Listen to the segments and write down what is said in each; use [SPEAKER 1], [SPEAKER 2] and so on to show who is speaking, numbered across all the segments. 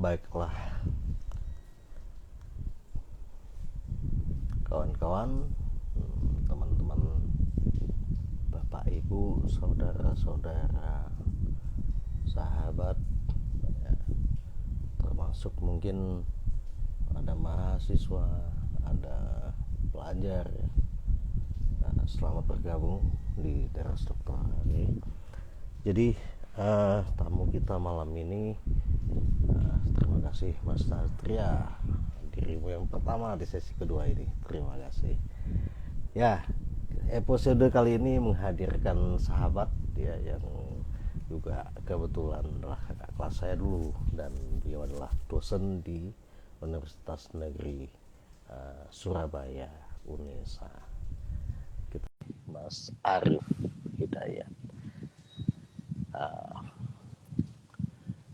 [SPEAKER 1] Baiklah, kawan-kawan, teman-teman, Bapak, Ibu, saudara-saudara, sahabat, ya, termasuk mungkin ada mahasiswa, ada pelajar, ya. Nah, selamat bergabung di Teras Dokter hari. Jadi tamu kita malam ini, terima kasih Mas Satria, dirimu yang pertama di sesi kedua ini. Terima kasih. Ya, episode kali ini menghadirkan sahabat ya yang juga kebetulan adalah kakak kelas saya dulu, dan beliau adalah dosen di Universitas Negeri Surabaya, UNESA. Mas Arif Hidayat.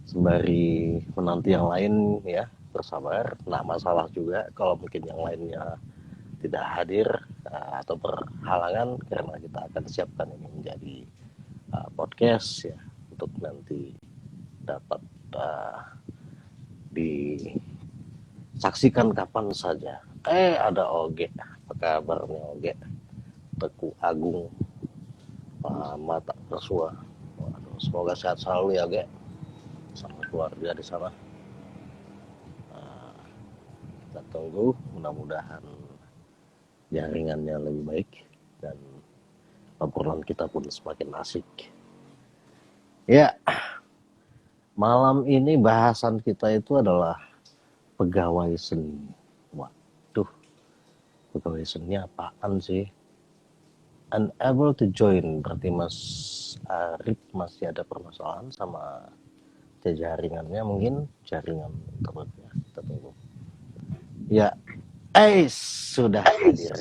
[SPEAKER 1] Sembari menanti yang lain ya, bersabar. Nah, masalah juga kalau mungkin yang lainnya tidak hadir atau berhalangan, karena kita akan siapkan ini menjadi podcast ya, untuk nanti dapat disaksikan kapan saja. Ada Oge, apa kabarnya Oge? Teguh Agung, Mata Persua. Waduh, semoga sehat selalu ya Oge, sama keluarga di sana. Kita tunggu, mudah-mudahan jaringannya lebih baik dan obrolan kita pun semakin asik. Ya, malam ini bahasan kita itu adalah pegawai seni. Waduh, pegawai seni apaan sih? Unable to join, berarti Mas Arif masih ada permasalahan sama jaringannya, mungkin jaringan internetnya. Kita tunggu. Ya, sudah hadir.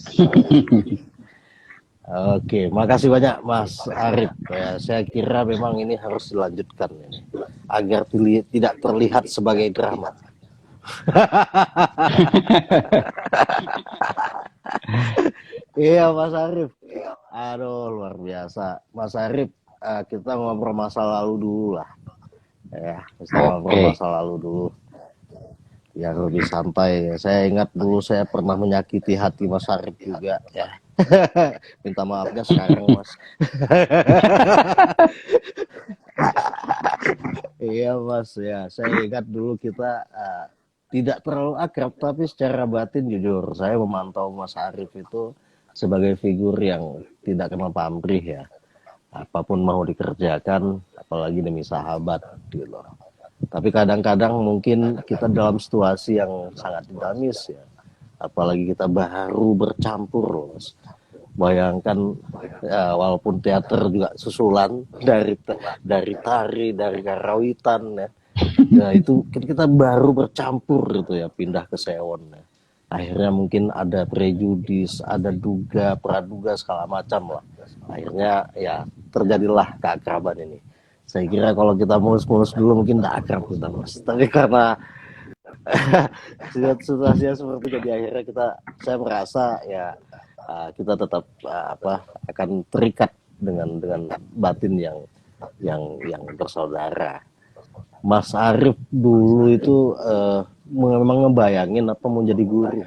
[SPEAKER 1] Oke, makasih banyak Mas Arif. Ya, saya kira memang ini harus dilanjutkan ini, agar tidak terlihat sebagai drama. Iya Mas Arif. Aduh, luar biasa. Mas Arif, kita ngobrol masa lalu dulu lah. Ya, kita ngobrol masa lalu dulu. Yang lebih santai. Saya ingat dulu saya pernah menyakiti hati Mas Arif juga ya. Minta maafnya sekarang Mas. Iya Mas ya, saya ingat dulu kita tidak terlalu akrab, tapi secara batin jujur saya memantau Mas Arif itu sebagai figur yang tidak kenal pamrih ya. Apapun mau dikerjakan, apalagi demi sahabat gitu. Tapi kadang-kadang mungkin kita dalam situasi yang sangat dinamis ya. Apalagi kita baru bercampur, Mas. Bayangkan ya, walaupun teater juga susulan dari tari, dari karawitan ya. Nah, itu kita baru bercampur gitu ya, pindah ke sewon ya. Akhirnya mungkin ada prejudis, ada duga, praduga, segala macam lah. Akhirnya ya terjadilah keakraban ini. Saya kira kalau kita mulus-mulus dulu mungkin tak akrab kita Mas. Tapi karena situasinya seperti itu, akhirnya saya merasa ya kita tetap akan terikat dengan batin yang bersaudara. Mas Arif dulu itu memang ngebayangin apa mau jadi guru?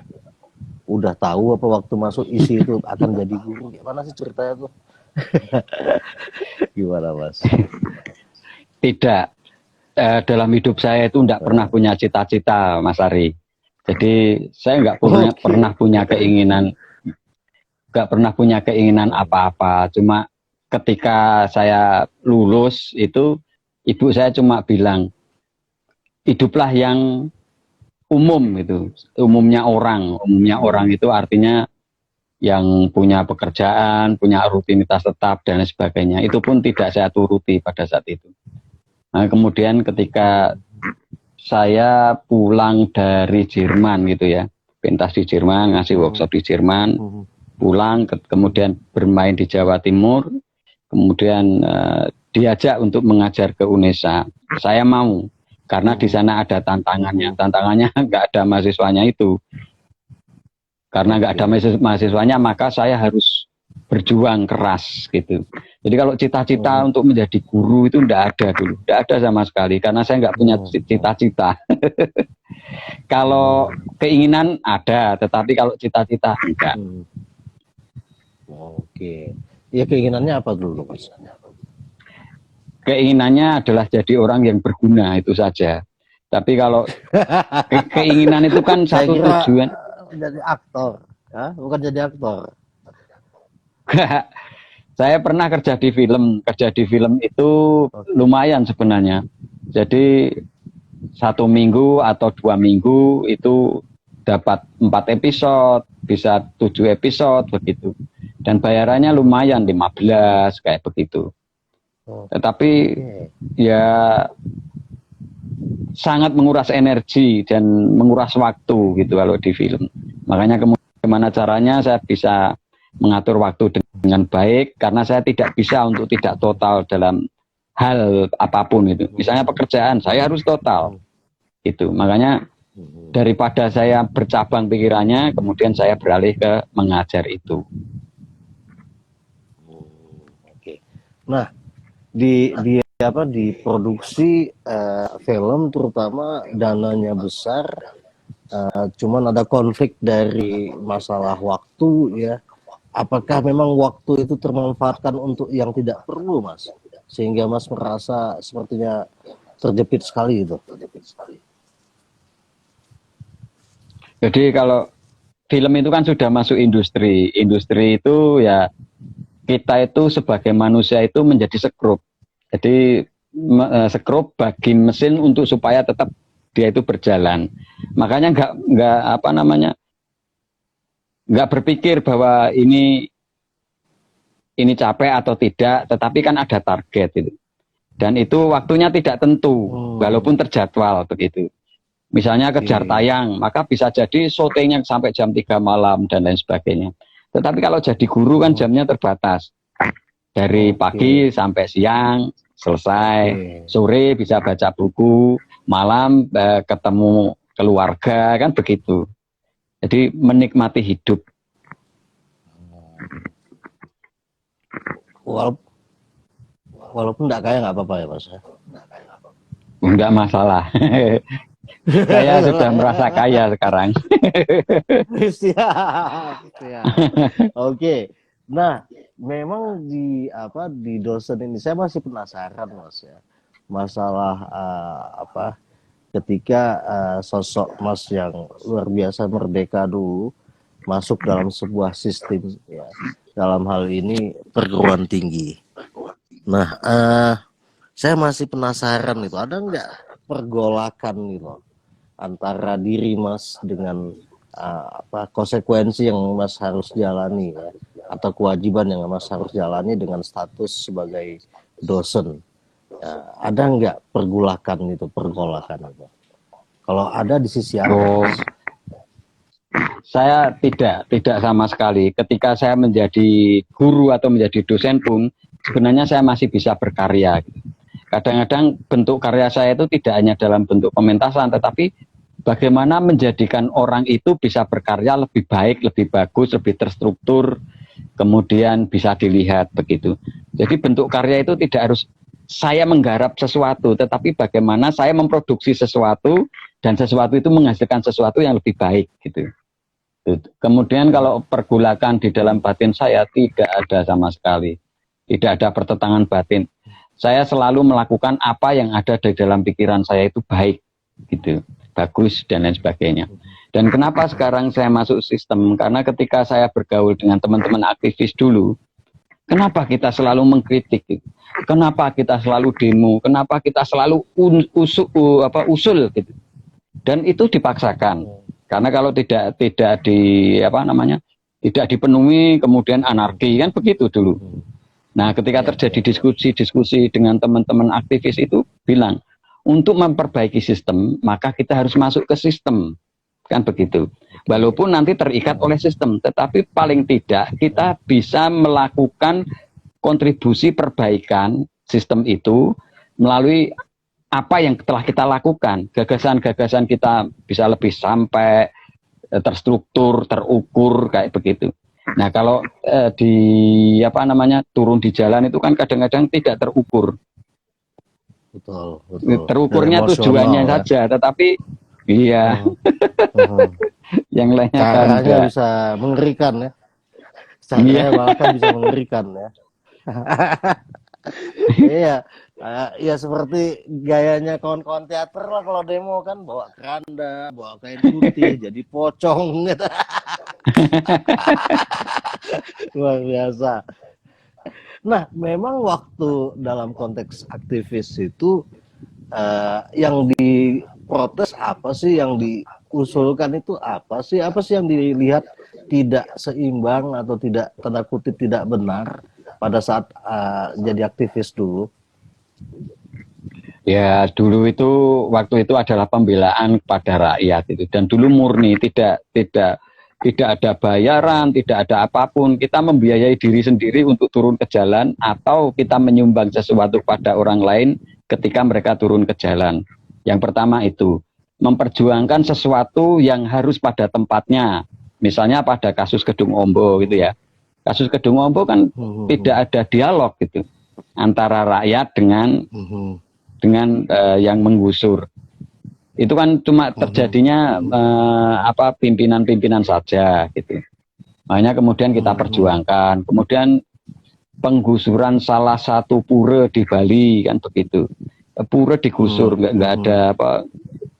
[SPEAKER 1] Udah tahu apa waktu masuk isi itu akan jadi guru? Gimana sih ceritanya tuh? Gimana Mas?
[SPEAKER 2] Tidak. Dalam hidup saya itu tidak pernah punya cita-cita, Mas Ari. Jadi saya nggak pernah punya keinginan apa-apa. Cuma ketika saya lulus itu, ibu saya cuma bilang, hiduplah yang umum itu. Umumnya orang itu artinya yang punya pekerjaan, punya rutinitas tetap dan sebagainya. Itu pun tidak saya turuti pada saat itu. Nah, kemudian ketika saya pulang dari Jerman gitu ya, pentas di Jerman, ngasih workshop di Jerman, pulang kemudian bermain di Jawa Timur, kemudian diajak untuk mengajar ke UNESA. Saya mau, karena di sana ada tantangannya nggak ada mahasiswanya itu. Karena nggak ada mahasiswanya, maka saya harus berjuang keras gitu. Jadi kalau cita-cita untuk menjadi guru itu enggak ada dulu, enggak ada sama sekali karena saya enggak punya cita-cita. Kalau keinginan ada, tetapi kalau cita-cita enggak.
[SPEAKER 1] Oke. Ya keinginannya apa dulu, Mas?
[SPEAKER 2] Keinginannya adalah jadi orang yang berguna, itu saja. Tapi kalau keinginan itu kan
[SPEAKER 1] Saya
[SPEAKER 2] satu
[SPEAKER 1] kira
[SPEAKER 2] tujuan.
[SPEAKER 1] jadi aktor, ya? Bukan jadi aktor.
[SPEAKER 2] Saya pernah kerja di film. Kerja di film itu lumayan sebenarnya. Jadi 1 minggu atau 2 minggu itu dapat 4 episode, bisa 7 episode begitu. Dan bayarannya lumayan 15 kayak begitu. Tetapi ya sangat menguras energi dan menguras waktu gitu kalau di film. Makanya gimana caranya saya bisa mengatur waktu dengan baik karena saya tidak bisa untuk tidak total dalam hal apapun itu. Misalnya pekerjaan, saya harus total. Itu. Makanya daripada saya bercabang pikirannya, kemudian saya beralih ke mengajar itu.
[SPEAKER 1] Oke. Nah, di produksi film terutama dananya besar, cuman ada konflik dari masalah waktu ya. Apakah memang waktu itu termanfaatkan untuk yang tidak perlu, Mas? Sehingga Mas merasa sepertinya terjepit sekali itu.
[SPEAKER 2] Jadi kalau film itu kan sudah masuk industri. Industri itu ya kita itu sebagai manusia itu menjadi sekrup. Jadi sekrup bagi mesin untuk supaya tetap dia itu berjalan. Makanya nggak berpikir bahwa ini capek atau tidak, tetapi kan ada target itu. Dan itu waktunya tidak tentu, walaupun terjadwal begitu. Misalnya kejar tayang, maka bisa jadi syutingnya sampai jam 3 malam dan lain sebagainya. Tetapi kalau jadi guru kan jamnya terbatas. Dari pagi sampai siang selesai, sore bisa baca buku, malam ketemu keluarga, kan begitu. Jadi menikmati hidup.
[SPEAKER 1] Walaupun enggak kaya nggak apa-apa ya, Mas?
[SPEAKER 2] Enggak masalah. Saya sudah merasa kaya sekarang.
[SPEAKER 1] Siap. Oke. Nah, memang di dosen ini saya masih penasaran, Mas ya. Masalah ketika sosok Mas yang luar biasa merdeka dulu masuk dalam sebuah sistem ya. Dalam hal ini perguruan tinggi. Nah, saya masih penasaran itu ada nggak pergolakan gitu antara diri Mas dengan konsekuensi yang Mas harus jalani ya, atau kewajiban yang Mas harus jalani dengan status sebagai dosen. Ya, ada nggak pergolakan itu? Kalau ada di sisi apa?
[SPEAKER 2] Saya tidak sama sekali. Ketika saya menjadi guru atau menjadi dosen pun, sebenarnya saya masih bisa berkarya. Kadang-kadang bentuk karya saya itu tidak hanya dalam bentuk pementasan, tetapi bagaimana menjadikan orang itu bisa berkarya lebih baik, lebih bagus, lebih terstruktur, kemudian bisa dilihat begitu. Jadi bentuk karya itu tidak harus saya menggarap sesuatu, tetapi bagaimana saya memproduksi sesuatu dan sesuatu itu menghasilkan sesuatu yang lebih baik gitu. Kemudian kalau pergolakan di dalam batin saya tidak ada sama sekali. Tidak ada pertentangan batin. Saya selalu melakukan apa yang ada di dalam pikiran saya itu baik gitu, bagus dan lain sebagainya. Dan kenapa sekarang saya masuk sistem? Karena ketika saya bergaul dengan teman-teman aktivis dulu, kenapa kita selalu mengkritik? Kenapa kita selalu demo? Kenapa kita selalu usul gitu? Dan itu dipaksakan. Karena kalau tidak dipenuhi kemudian anarki kan begitu dulu. Nah, ketika terjadi diskusi dengan teman-teman aktivis itu bilang, untuk memperbaiki sistem, maka kita harus masuk ke sistem. Kan begitu. Walaupun nanti terikat oleh sistem, tetapi paling tidak kita bisa melakukan kontribusi perbaikan sistem itu melalui apa yang telah kita lakukan. Gagasan-gagasan kita bisa lebih sampai terstruktur, terukur, kayak begitu. Nah, kalau di apa namanya turun di jalan itu kan kadang-kadang tidak terukur.
[SPEAKER 1] Betul, betul. Dan
[SPEAKER 2] Terukurnya
[SPEAKER 1] emosional
[SPEAKER 2] tujuannya
[SPEAKER 1] ya.
[SPEAKER 2] saja, tetapi iya,
[SPEAKER 1] Hmm, hmm.
[SPEAKER 2] yang lainnya kan
[SPEAKER 1] Caranya
[SPEAKER 2] enggak.
[SPEAKER 1] bisa mengerikan ya.
[SPEAKER 2] Iya,
[SPEAKER 1] Caranya bahkan bisa mengerikan ya. Iya, ya seperti gayanya kawan-kawan teater lah kalau demo kan bawa keranda, bawa kain putih, jadi pocong gitu. Luar biasa. Nah, memang waktu dalam konteks aktivis itu yang diprotes apa sih, yang diusulkan itu apa sih yang dilihat tidak seimbang atau tidak tanda kutip tidak benar pada saat jadi aktivis dulu.
[SPEAKER 2] ya dulu itu waktu itu adalah pembelaan kepada rakyat itu dan dulu murni tidak ada bayaran, tidak ada apapun. Kita membiayai diri sendiri untuk turun ke jalan atau kita menyumbang sesuatu pada orang lain ketika mereka turun ke jalan. Yang pertama itu memperjuangkan sesuatu yang harus pada tempatnya. Misalnya pada kasus Gedung Ombo gitu ya. Kasus Gedung Ombo kan tidak ada dialog gitu antara rakyat dengan yang menggusur. Itu kan cuma terjadinya pimpinan-pimpinan saja gitu. Makanya kemudian kita perjuangkan. Kemudian penggusuran salah satu pura di Bali kan begitu. Pura digusur, nggak ada apa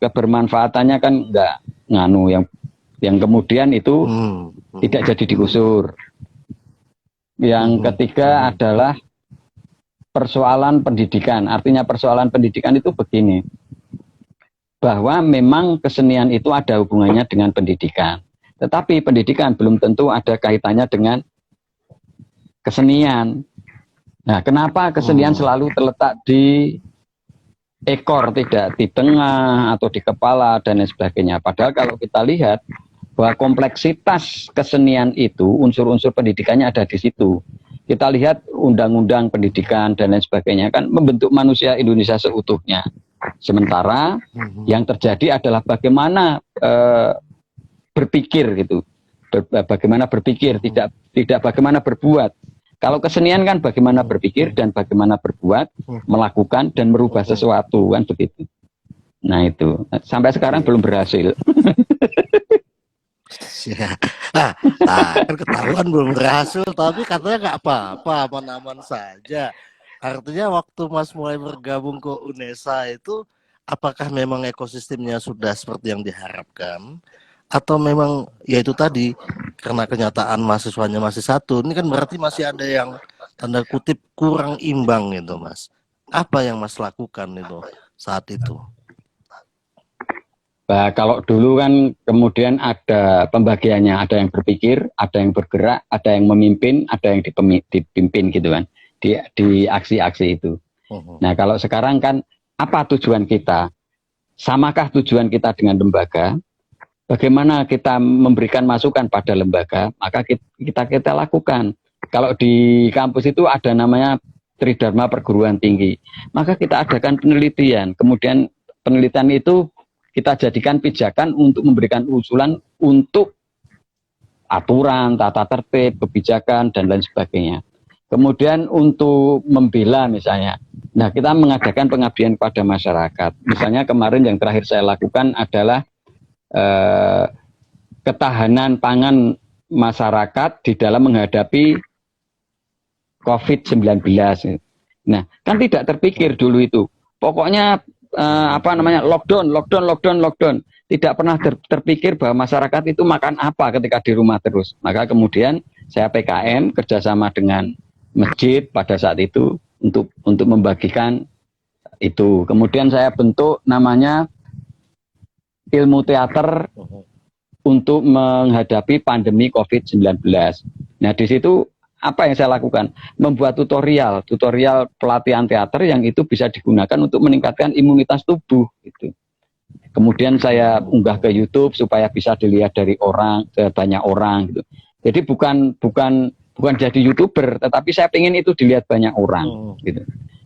[SPEAKER 2] kebermanfaatannya kan nggak nganu yang kemudian itu tidak jadi digusur. Yang ketiga adalah persoalan pendidikan. Artinya persoalan pendidikan itu begini. Bahwa memang kesenian itu ada hubungannya dengan pendidikan. Tetapi pendidikan belum tentu ada kaitannya dengan kesenian. Nah, kenapa kesenian selalu terletak di ekor, tidak di tengah atau di kepala dan lain sebagainya. Padahal kalau kita lihat bahwa kompleksitas kesenian itu, unsur-unsur pendidikannya ada di situ. Kita lihat undang-undang pendidikan dan lain sebagainya kan membentuk manusia Indonesia seutuhnya. Sementara yang terjadi adalah bagaimana berpikir gitu, bagaimana berpikir, tidak bagaimana berbuat. Kalau kesenian kan bagaimana berpikir dan bagaimana berbuat, melakukan dan merubah sesuatu kan begitu. Nah itu sampai sekarang belum berhasil.
[SPEAKER 1] Nah, kan ketahuan belum berhasil, tapi katanya nggak apa-apa, aman-aman saja. Artinya waktu Mas mulai bergabung ke UNESA itu, apakah memang ekosistemnya sudah seperti yang diharapkan? Atau memang ya itu tadi, karena kenyataan mahasiswanya masih satu, ini kan berarti masih ada yang tanda kutip kurang imbang gitu Mas. Apa yang Mas lakukan itu saat itu?
[SPEAKER 2] Nah, kalau dulu kan kemudian ada pembagiannya, ada yang berpikir, ada yang bergerak, ada yang memimpin, ada yang dipimpin gitu kan, di aksi-aksi itu. Nah kalau sekarang kan apa tujuan kita? Samakah tujuan kita dengan lembaga? Bagaimana kita memberikan masukan pada lembaga? Maka kita lakukan. Kalau di kampus itu ada namanya Tridharma Perguruan Tinggi, maka kita adakan penelitian. Kemudian penelitian itu kita jadikan pijakan untuk memberikan usulan untuk aturan, tata tertib, kebijakan, dan lain sebagainya. Kemudian untuk membela misalnya, nah kita mengadakan pengabdian kepada masyarakat. Misalnya kemarin yang terakhir saya lakukan adalah ketahanan pangan masyarakat di dalam menghadapi COVID-19. Nah, kan tidak terpikir dulu itu. Pokoknya lockdown. Tidak pernah terpikir bahwa masyarakat itu makan apa ketika di rumah terus. Maka kemudian saya PKM kerjasama dengan masjid pada saat itu untuk membagikan itu. Kemudian saya bentuk namanya ilmu teater untuk menghadapi pandemi COVID-19. Nah di situ apa yang saya lakukan? Membuat tutorial pelatihan teater yang itu bisa digunakan untuk meningkatkan imunitas tubuh. Gitu. Kemudian saya unggah ke YouTube supaya bisa dilihat dari banyak orang. Gitu. Jadi bukan jadi YouTuber, tetapi saya ingin itu dilihat banyak orang. Gitu.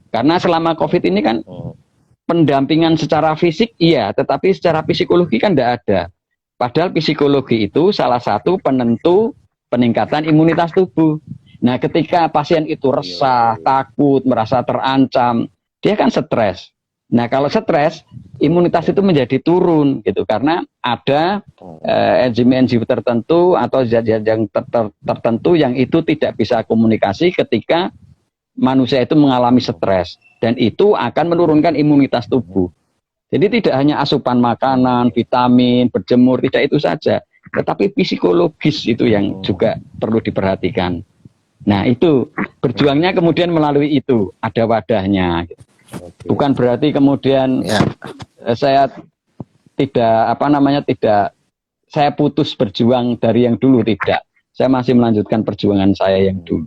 [SPEAKER 2] Karena selama COVID ini kan pendampingan secara fisik iya, tetapi secara psikologi kan tidak ada. Padahal psikologi itu salah satu penentu peningkatan imunitas tubuh. Nah, ketika pasien itu resah, takut, merasa terancam, dia kan stres. Nah, kalau stres, imunitas itu menjadi turun gitu karena ada enzim-enzim tertentu atau zat-zat yang tertentu yang itu tidak bisa komunikasi ketika manusia itu mengalami stres, dan itu akan menurunkan imunitas tubuh. Jadi tidak hanya asupan makanan, vitamin, berjemur, tidak itu saja, tetapi psikologis itu yang juga perlu diperhatikan. Nah, itu berjuangnya kemudian melalui itu, ada wadahnya. Bukan berarti kemudian saya tidak saya putus berjuang dari yang dulu, tidak. Saya masih melanjutkan perjuangan saya yang dulu.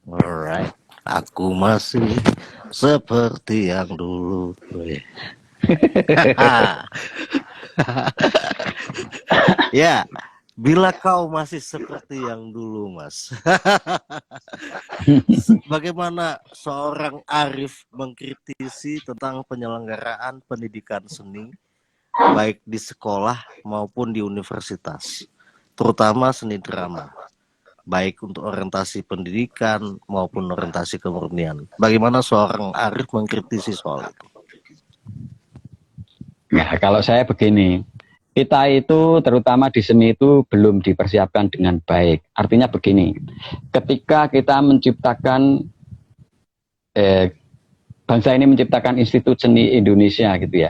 [SPEAKER 1] Alright, aku masih seperti yang dulu. Ya, bila kau masih seperti yang dulu, Mas. Bagaimana seorang Arif mengkritisi tentang penyelenggaraan pendidikan seni baik di sekolah maupun di universitas, terutama seni drama, baik untuk orientasi pendidikan maupun orientasi kemurnian. Bagaimana seorang Arif mengkritisi soal itu?
[SPEAKER 2] Nah, kalau saya begini, kita itu terutama di seni itu belum dipersiapkan dengan baik. Artinya begini, ketika kita menciptakan bangsa ini menciptakan Institut Seni Indonesia gitu ya.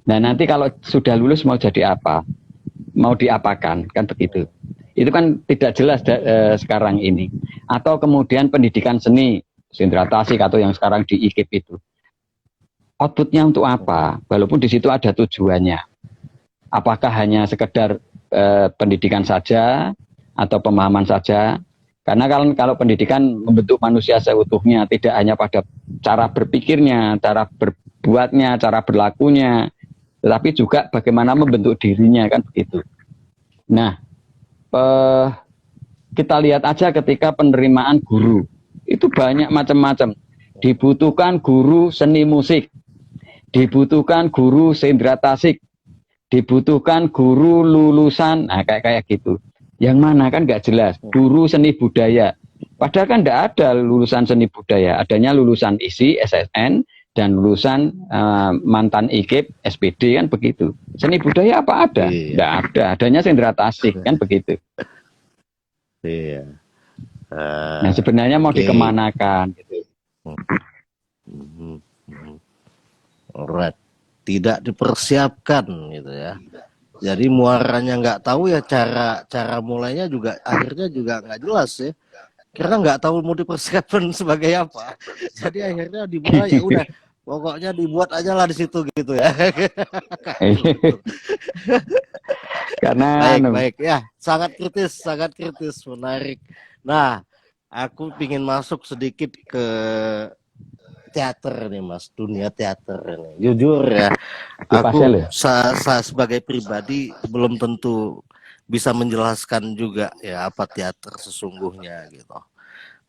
[SPEAKER 2] Nah, nanti kalau sudah lulus mau jadi apa? Mau diapakan? Kan begitu. Itu kan tidak jelas sekarang ini. Atau kemudian pendidikan seni, Sindra Tasik atau yang sekarang di IKIP itu. Outputnya untuk apa? Walaupun di situ ada tujuannya. Apakah hanya sekedar pendidikan saja atau pemahaman saja? Karena kalau pendidikan membentuk manusia seutuhnya, tidak hanya pada cara berpikirnya, cara berbuatnya, cara berlakunya, tetapi juga bagaimana membentuk dirinya, kan begitu. Nah, kita lihat aja ketika penerimaan guru, itu banyak macam-macam. Dibutuhkan guru seni musik, dibutuhkan guru Sindra Tasik, dibutuhkan guru lulusan, nah kayak gitu. Yang mana kan nggak jelas, guru seni budaya. Padahal kan nggak ada lulusan seni budaya, adanya lulusan ISI, SSN, dan lulusan mantan IKIP, SPD, kan begitu. Seni budaya apa ada? Nggak ada, adanya Sindra Tasik, kan begitu.
[SPEAKER 1] Iya.
[SPEAKER 2] Nah, sebenarnya mau dikemanakan gitu.
[SPEAKER 1] Alright. Tidak dipersiapkan gitu ya. Jadi muaranya nggak tahu ya, cara mulainya juga akhirnya juga nggak jelas ya. Karena nggak tahu mau dipersiapkan sebagai apa. Jadi akhirnya dimulai ya udah, pokoknya dibuat aja lah di situ gitu ya.
[SPEAKER 2] Karena
[SPEAKER 1] baik ya, sangat kritis, menarik. Nah, aku pingin masuk sedikit ke teater nih Mas, dunia teater ini. Jujur ya, aku saya sebagai pribadi belum tentu bisa menjelaskan juga ya apa teater sesungguhnya gitu.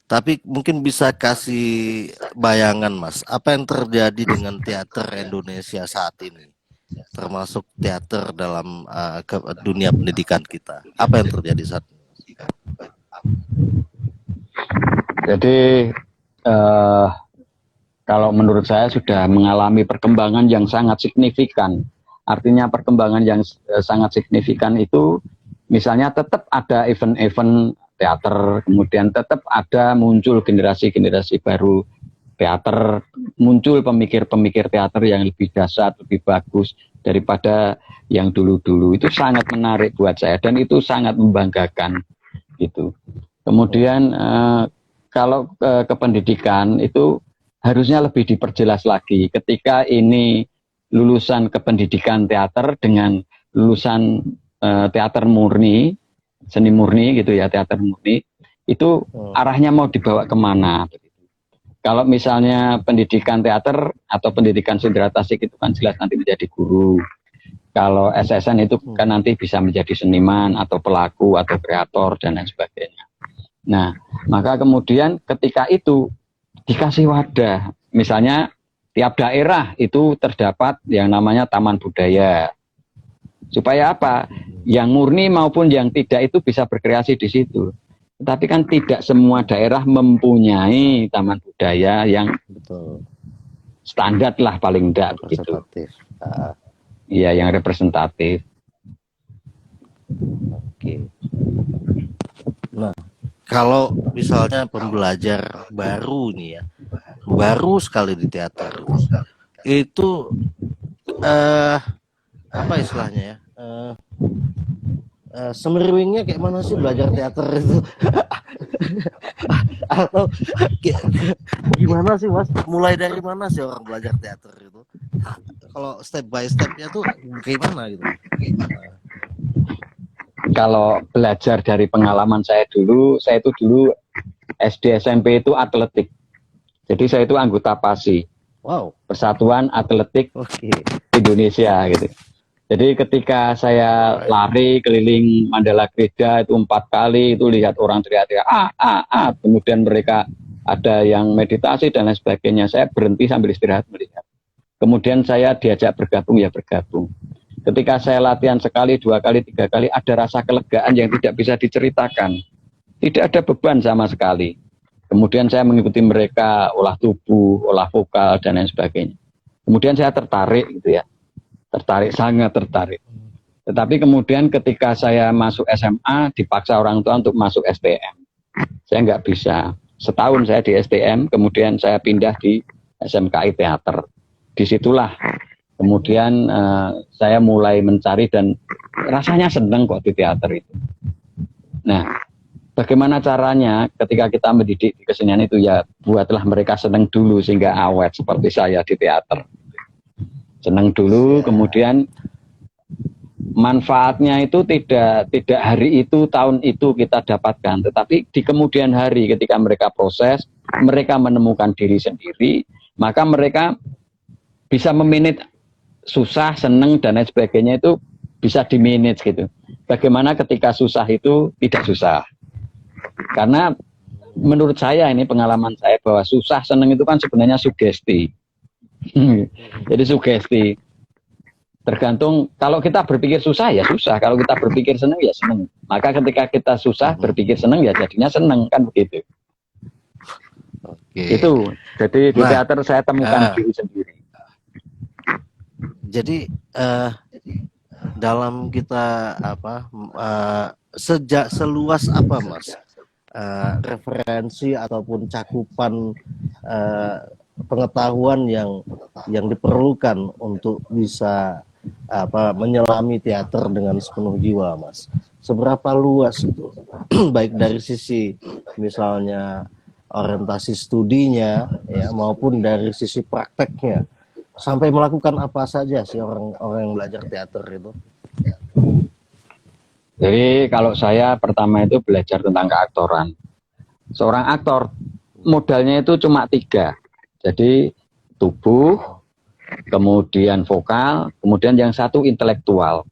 [SPEAKER 1] Tapi mungkin bisa kasih bayangan Mas, apa yang terjadi dengan teater Indonesia saat ini, termasuk teater dalam dunia pendidikan kita. Apa yang terjadi saat ini?
[SPEAKER 2] Jadi kalau menurut saya sudah mengalami perkembangan yang sangat signifikan. Artinya perkembangan yang sangat signifikan itu misalnya tetap ada event-event teater, kemudian tetap ada muncul generasi-generasi baru teater, muncul pemikir-pemikir teater yang lebih dahsyat, lebih bagus daripada yang dulu-dulu. Itu sangat menarik buat saya dan itu sangat membanggakan gitu. Kemudian kalau ke pendidikan itu harusnya lebih diperjelas lagi ketika ini lulusan kependidikan teater dengan lulusan teater murni, seni murni gitu ya, teater murni, itu arahnya mau dibawa kemana. Kalau misalnya pendidikan teater atau pendidikan Sindra Tasik itu kan jelas nanti menjadi guru. Kalau SSN itu kan nanti bisa menjadi seniman atau pelaku atau kreator dan lain sebagainya. Nah, maka kemudian ketika itu dikasih wadah, misalnya tiap daerah itu terdapat yang namanya taman budaya. Supaya apa? Yang murni maupun yang tidak itu bisa berkreasi di situ. Tapi kan tidak semua daerah mempunyai taman budaya yang
[SPEAKER 1] Betul.
[SPEAKER 2] standar lah paling enggak begitu.
[SPEAKER 1] Representatif.
[SPEAKER 2] Iya, yang representatif.
[SPEAKER 1] Oke. Nah, kalau misalnya pembelajar baru nih ya, baru sekali di teater, itu apa istilahnya ya? Semeriwingnya kayak mana sih belajar teater itu? Atau gimana sih Mas? Mulai dari mana sih orang belajar teater itu? Kalau step by stepnya tuh gimana gitu?
[SPEAKER 2] Kalau belajar dari pengalaman saya itu dulu SD SMP itu atletik. Jadi saya itu anggota PASI.
[SPEAKER 1] Wow.
[SPEAKER 2] Persatuan Atletik Indonesia gitu. Jadi ketika saya lari keliling Mandala Krida itu 4 kali, itu lihat orang teriak-teriak kemudian mereka ada yang meditasi dan lain sebagainya, saya berhenti sambil istirahat melihat. Kemudian saya diajak bergabung, ya bergabung. Ketika saya latihan sekali, 2 kali, 3 kali, ada rasa kelegaan yang tidak bisa diceritakan. Tidak ada beban sama sekali. Kemudian saya mengikuti mereka olah tubuh, olah vokal dan lain sebagainya. Kemudian saya tertarik gitu ya. Tertarik, sangat tertarik. Tetapi kemudian ketika saya masuk SMA, dipaksa orang tua untuk masuk STM. Saya nggak bisa. Setahun saya di STM, kemudian saya pindah di SMKI Teater. Disitulah kemudian saya mulai mencari dan rasanya seneng kok di teater itu. Nah, bagaimana caranya ketika kita mendidik di kesenian itu, ya buatlah mereka seneng dulu sehingga awet seperti saya di teater. Senang dulu, kemudian manfaatnya itu tidak hari itu, tahun itu kita dapatkan, tetapi di kemudian hari ketika mereka proses, mereka menemukan diri sendiri, maka mereka bisa memanage susah, senang dan lain sebagainya itu bisa dimanage gitu. Bagaimana ketika susah itu tidak susah? Karena menurut saya ini pengalaman saya bahwa susah, senang itu kan sebenarnya sugesti. Jadi sugesti. Tergantung, kalau kita berpikir susah ya susah, kalau kita berpikir senang ya senang. Maka ketika kita susah berpikir senang ya jadinya senang, kan begitu.
[SPEAKER 1] Oke.
[SPEAKER 2] Itu. Jadi di teater saya temukan diri sendiri.
[SPEAKER 1] Jadi dalam kita sejak seluas apa Mas referensi ataupun cakupan pengetahuan yang diperlukan untuk bisa menyelami teater dengan sepenuh jiwa, Mas. Seberapa luas itu? Baik dari sisi misalnya orientasi studinya ya maupun dari sisi prakteknya. Sampai melakukan apa saja sih orang yang belajar teater itu?
[SPEAKER 2] Jadi kalau saya pertama itu belajar tentang keaktoran. Seorang aktor modalnya itu cuma 3. Jadi tubuh, kemudian vokal, kemudian yang satu intelektual.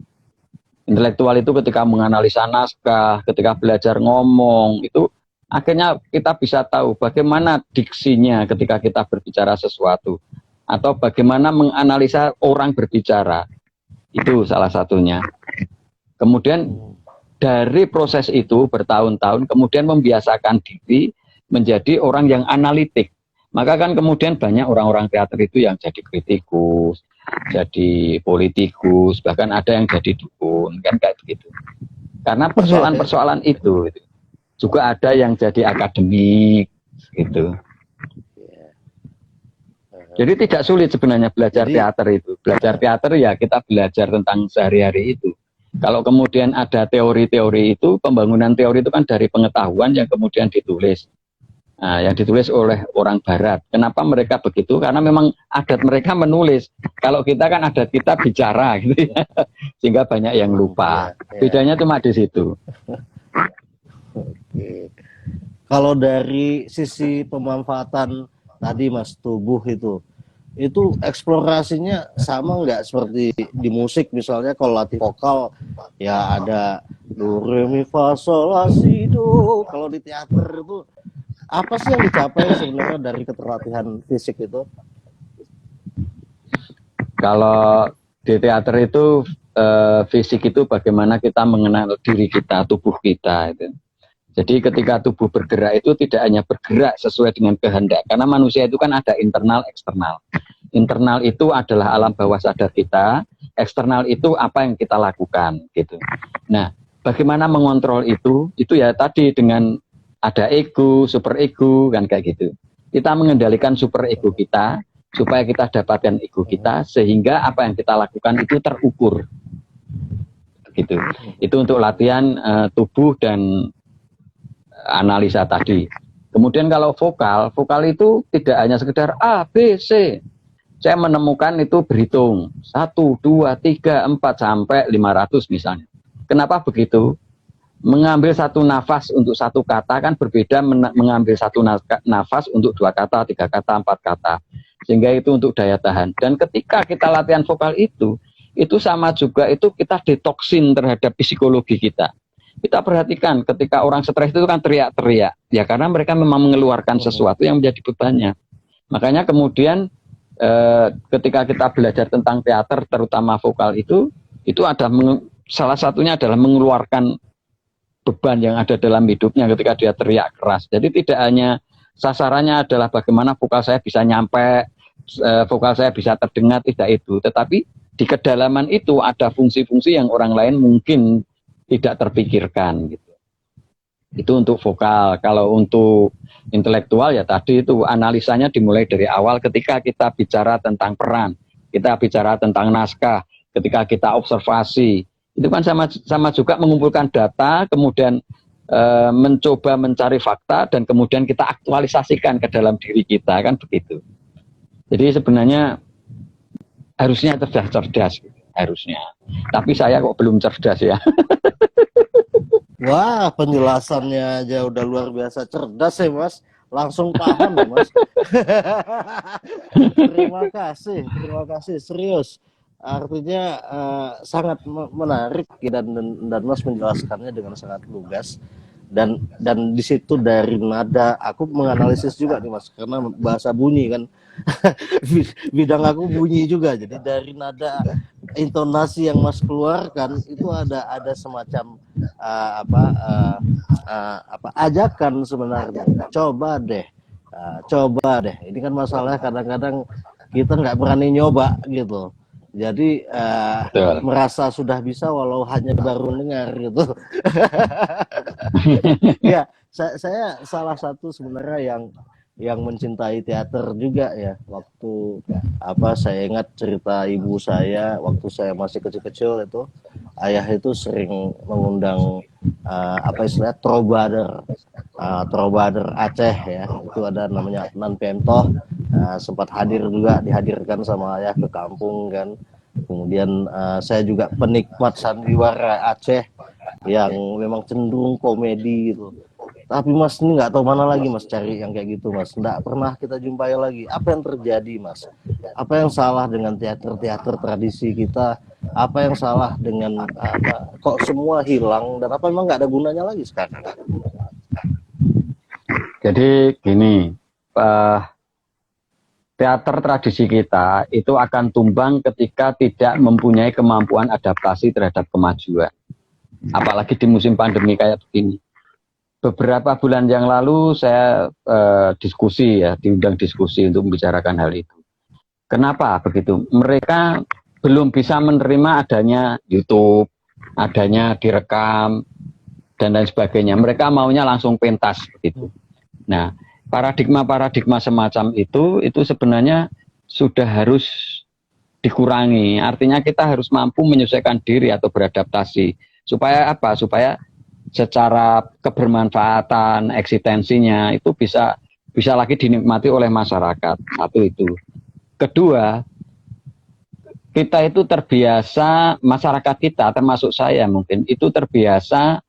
[SPEAKER 2] Intelektual itu ketika menganalisa naskah, ketika belajar ngomong, itu akhirnya kita bisa tahu bagaimana diksinya ketika kita berbicara sesuatu. Atau bagaimana menganalisa orang berbicara. Itu salah satunya. Kemudian dari proses itu bertahun-tahun, kemudian membiasakan diri menjadi orang yang analitik. Maka kan kemudian banyak orang-orang teater itu yang jadi kritikus, jadi politikus, bahkan ada yang jadi dukun, kan kayak begitu. Karena persoalan-persoalan itu juga ada yang jadi akademik, gitu. Jadi tidak sulit sebenarnya belajar teater itu. Belajar teater ya kita belajar tentang sehari-hari itu. Kalau kemudian ada teori-teori itu, pembangunan teori itu kan dari pengetahuan yang kemudian ditulis. Nah, yang ditulis oleh orang barat. Kenapa mereka begitu? Karena memang adat mereka menulis. Kalau kita kan adat kita bicara gitu ya. Sehingga banyak yang lupa. Bedanya cuma di situ.
[SPEAKER 1] Oke. Kalau dari sisi pemanfaatan tadi Mas, tubuh itu eksplorasinya sama nggak seperti di musik misalnya? Kalau latih vokal ya ada do re mi fa sol la si do. Kalau di teater itu apa sih yang dicapai sebenarnya dari keterlatihan fisik itu?
[SPEAKER 2] Kalau di teater itu fisik itu bagaimana kita mengenal diri kita, tubuh kita. Itu. Jadi ketika tubuh bergerak itu tidak hanya bergerak sesuai dengan kehendak, karena manusia itu kan ada internal, eksternal. Internal itu adalah alam bawah sadar kita, eksternal itu apa yang kita lakukan, gitu. Nah, bagaimana mengontrol itu? Itu ya tadi dengan ada ego, super ego, kan kayak gitu. Kita mengendalikan super ego kita supaya kita dapatkan ego kita sehingga apa yang kita lakukan itu terukur. Gitu. Itu untuk latihan tubuh dan analisa tadi. Kemudian kalau vokal itu tidak hanya sekedar A, B, C. Saya menemukan itu berhitung 1, 2, 3, 4 sampai 500 misalnya. Kenapa begitu? Mengambil satu nafas untuk satu kata kan berbeda mengambil satu nafas untuk 2 kata, 3 kata, 4 kata. Sehingga itu untuk daya tahan. Dan ketika kita latihan vokal itu sama juga itu kita detoksin terhadap psikologi kita. Kita perhatikan ketika orang stres itu kan teriak-teriak. Ya karena mereka memang mengeluarkan sesuatu yang menjadi bebannya. Makanya kemudian ketika kita belajar tentang teater terutama vokal itu ada salah satunya adalah mengeluarkan beban yang ada dalam hidupnya ketika dia teriak keras. Jadi tidak hanya sasarannya adalah bagaimana vokal saya bisa nyampe, vokal saya bisa terdengar, tidak itu. Tetapi di kedalaman itu ada fungsi-fungsi yang orang lain mungkin tidak terpikirkan. Gitu. Itu untuk vokal. Kalau untuk intelektual ya tadi itu analisanya dimulai dari awal ketika kita bicara tentang peran, kita bicara tentang naskah, ketika kita observasi. Itu kan sama juga mengumpulkan data, kemudian mencoba mencari fakta, dan kemudian kita aktualisasikan ke dalam diri kita, kan begitu. Jadi sebenarnya harusnya cerdas, harusnya. Tapi saya kok belum cerdas ya.
[SPEAKER 1] Wah, penjelasannya aja udah luar biasa cerdas ya Mas. Langsung paham ya Mas. Terima kasih, serius. Artinya sangat menarik dan Mas menjelaskannya dengan sangat lugas dan di situ dari nada aku menganalisis juga nih Mas karena bahasa bunyi kan bidang aku bunyi juga, jadi dari nada intonasi yang Mas keluarkan itu ada semacam ajakan sebenarnya, coba deh ini kan masalah kadang-kadang kita nggak berani nyoba gitu. Jadi merasa sudah bisa walau hanya baru dengar gitu. Ya, saya salah satu sebenarnya yang mencintai teater juga ya. Waktu saya ingat cerita ibu saya waktu saya masih kecil-kecil itu, ayah itu sering mengundang istilahnya troubadour Aceh ya. Itu ada namanya Adnan Pentoh. Sempat dihadirkan sama ayah ke kampung kan. Kemudian saya juga penikmat sandiwara Aceh yang memang cenderung komedi gitu. Tapi Mas ini nggak tahu mana lagi Mas cari yang kayak gitu Mas. Nggak pernah kita jumpai lagi. Apa yang terjadi Mas? Apa yang salah dengan teater tradisi kita? Apa yang salah dengan kok semua hilang dan apa memang nggak ada gunanya lagi sekarang?
[SPEAKER 2] Jadi gini, teater tradisi kita itu akan tumbang ketika tidak mempunyai kemampuan adaptasi terhadap kemajuan. Apalagi di musim pandemi kayak begini. Beberapa bulan yang lalu saya diundang diskusi untuk membicarakan hal itu. Kenapa begitu? Mereka belum bisa menerima adanya YouTube, adanya direkam, dan lain sebagainya. Mereka maunya langsung pentas begitu. Nah, paradigma semacam itu sebenarnya sudah harus dikurangi. Artinya kita harus mampu menyesuaikan diri atau beradaptasi. Supaya apa? Supaya secara kebermanfaatan, eksistensinya itu bisa lagi dinikmati oleh masyarakat. Satu itu. Kedua, kita itu terbiasa, masyarakat kita termasuk saya mungkin itu terbiasa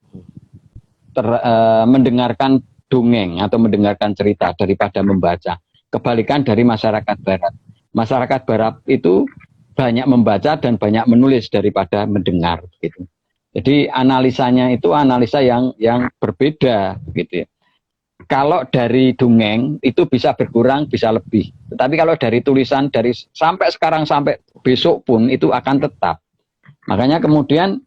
[SPEAKER 2] mendengarkan dongeng atau mendengarkan cerita daripada membaca. Kebalikan dari masyarakat barat. Masyarakat barat itu banyak membaca dan banyak menulis daripada mendengar gitu. Jadi analisanya itu analisa yang berbeda gitu ya. Kalau dari dongeng itu bisa berkurang, bisa lebih. Tetapi kalau dari tulisan dari sampai sekarang sampai besok pun itu akan tetap. Makanya kemudian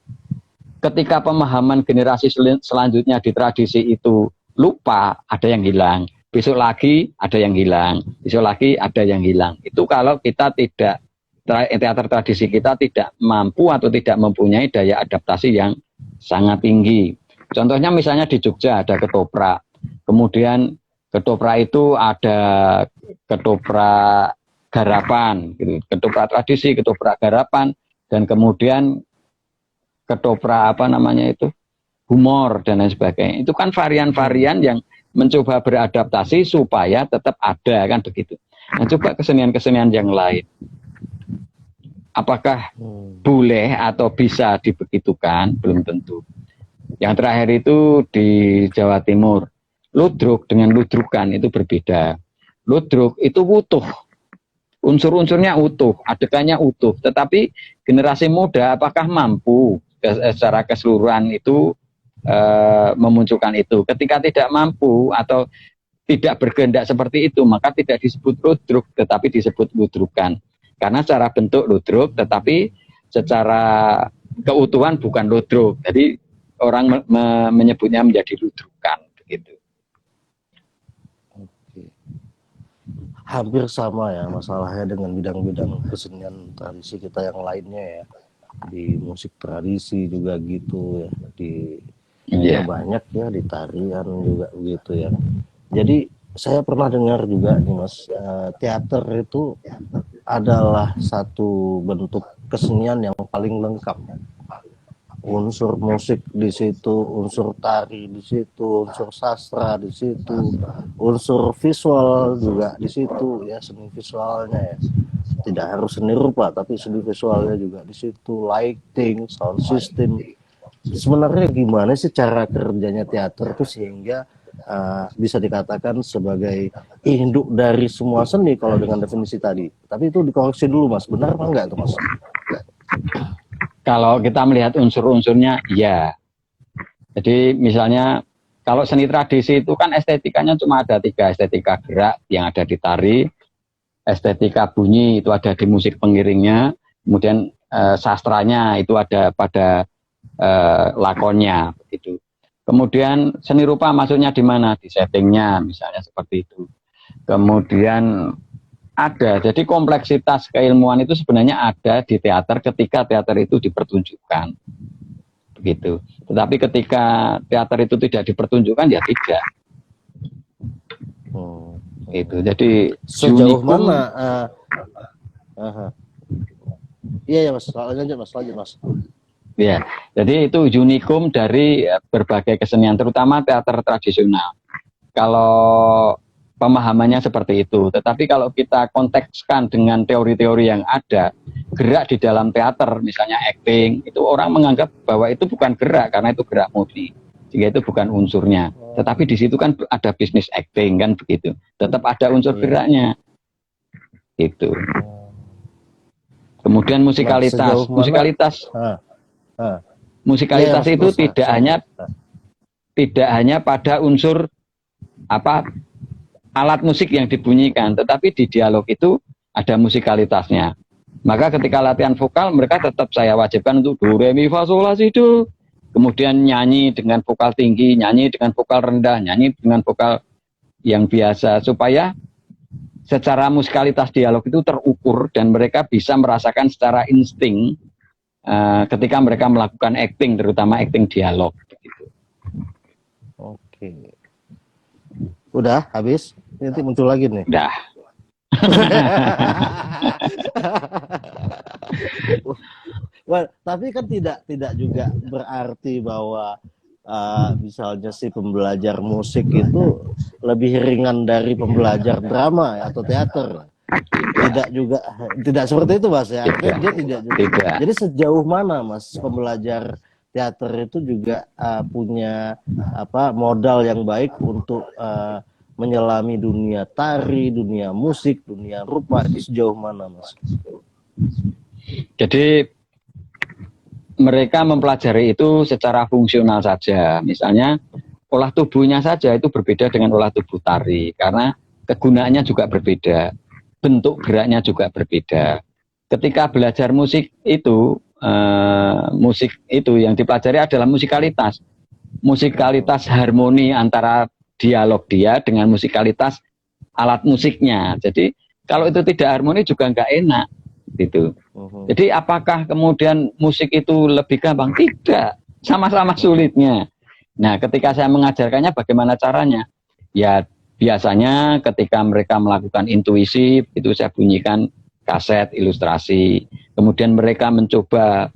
[SPEAKER 2] ketika pemahaman generasi selanjutnya di tradisi itu lupa, ada yang hilang. Besok lagi ada yang hilang. Besok lagi ada yang hilang. Itu kalau kita tidak, teater tradisi kita tidak mampu atau tidak mempunyai daya adaptasi yang sangat tinggi. Contohnya misalnya di Jogja ada ketoprak. Kemudian ketoprak itu ada ketoprak garapan, gitu. Ketoprak tradisi, ketoprak garapan, dan kemudian ketoprak apa namanya itu, humor dan lain sebagainya. Itu kan varian-varian yang mencoba beradaptasi supaya tetap ada, kan begitu. Nah, coba kesenian-kesenian yang lain, apakah boleh atau bisa dibegitukan? Belum tentu. Yang terakhir itu di Jawa Timur, ludruk dengan ludrukan itu berbeda. Ludruk itu utuh, unsur-unsurnya utuh, adegannya utuh. Tetapi generasi muda apakah mampu secara keseluruhan itu memunculkan itu? Ketika tidak mampu atau tidak berkehendak seperti itu, maka tidak disebut ludruk, tetapi disebut ludrukan. Karena secara bentuk ludruk, tetapi secara keutuhan bukan ludruk. Jadi orang menyebutnya menjadi ludrukan, begitu.
[SPEAKER 1] Oke. Hampir sama ya masalahnya dengan bidang-bidang kesenian tradisi kita yang lainnya ya. Di musik tradisi juga gitu ya, ya banyak ya, di tarian juga begitu ya. Jadi saya pernah dengar juga nih Mas, teater itu adalah satu bentuk kesenian yang paling lengkap. Unsur musik di situ, unsur tari di situ, unsur sastra di situ, unsur visual juga di situ ya, seni visualnya ya. Tidak harus seni rupa, tapi seni visualnya juga di situ, lighting, sound system. Sebenarnya gimana sih cara kerjanya teater itu sehingga bisa dikatakan sebagai induk dari semua seni kalau dengan definisi tadi. Tapi itu dikoreksi dulu Mas, benar apa enggak itu Mas?
[SPEAKER 2] Kalau kita melihat unsur-unsurnya, ya. Jadi misalnya kalau seni tradisi itu kan estetikanya cuma ada 3, estetika gerak yang ada di tari, estetika bunyi itu ada di musik pengiringnya, kemudian sastranya itu ada pada lakonnya, begitu. Kemudian seni rupa masuknya di mana? Di settingnya, misalnya seperti itu. Kemudian ada, jadi kompleksitas keilmuan itu sebenarnya ada di teater ketika teater itu dipertunjukkan, begitu. Tetapi ketika teater itu tidak dipertunjukkan, ya tidak. Itu. Jadi
[SPEAKER 1] sejauh mana? Iya ya Mas, lanjut Mas.
[SPEAKER 2] Ya, jadi itu unikum dari berbagai kesenian, terutama teater tradisional. Kalau pemahamannya seperti itu. Tetapi kalau kita kontekskan dengan teori-teori yang ada, gerak di dalam teater, misalnya acting, itu orang menganggap bahwa itu bukan gerak, karena itu gerak murni. Sehingga itu bukan unsurnya. Tetapi di situ kan ada bisnis acting, kan begitu. Tetap ada unsur geraknya. Gitu. Kemudian musikalitas. Musikalitas itu tidak hanya pada unsur alat musik yang dibunyikan, tetapi di dialog itu ada musikalitasnya. Maka ketika latihan vokal, mereka tetap saya wajibkan untuk do, re, mi, fa, sol, la, si, do. Kemudian nyanyi dengan vokal tinggi, nyanyi dengan vokal rendah, nyanyi dengan vokal yang biasa, supaya secara musikalitas dialog itu terukur dan mereka bisa merasakan secara insting ketika mereka melakukan acting, terutama acting dialog. Begitu.
[SPEAKER 1] Oke. Udah habis? Nanti muncul lagi nih.
[SPEAKER 2] Udah.
[SPEAKER 1] Well, tapi kan tidak juga berarti bahwa misalnya si pembelajar musik itu lebih ringan dari pembelajar drama atau teater. Tidak seperti itu Mas ya. Dia tidak. Jadi sejauh mana Mas pembelajar teater itu juga punya modal yang baik untuk menyelami dunia tari, dunia musik, dunia rupa, itu sejauh mana Mas?
[SPEAKER 2] Jadi mereka mempelajari itu secara fungsional saja. Misalnya olah tubuhnya saja itu berbeda dengan olah tubuh tari, karena kegunaannya juga berbeda, bentuk geraknya juga berbeda. Ketika belajar musik itu musik itu yang dipelajari adalah musikalitas harmoni antara dialog dia dengan musikalitas alat musiknya. Jadi kalau itu tidak harmoni juga nggak enak gitu. Jadi apakah kemudian musik itu lebih gampang? Tidak, sama-sama sulitnya. Nah, ketika saya mengajarkannya bagaimana caranya? Ya biasanya ketika mereka melakukan intuisi, itu saya bunyikan kaset ilustrasi. Kemudian mereka mencoba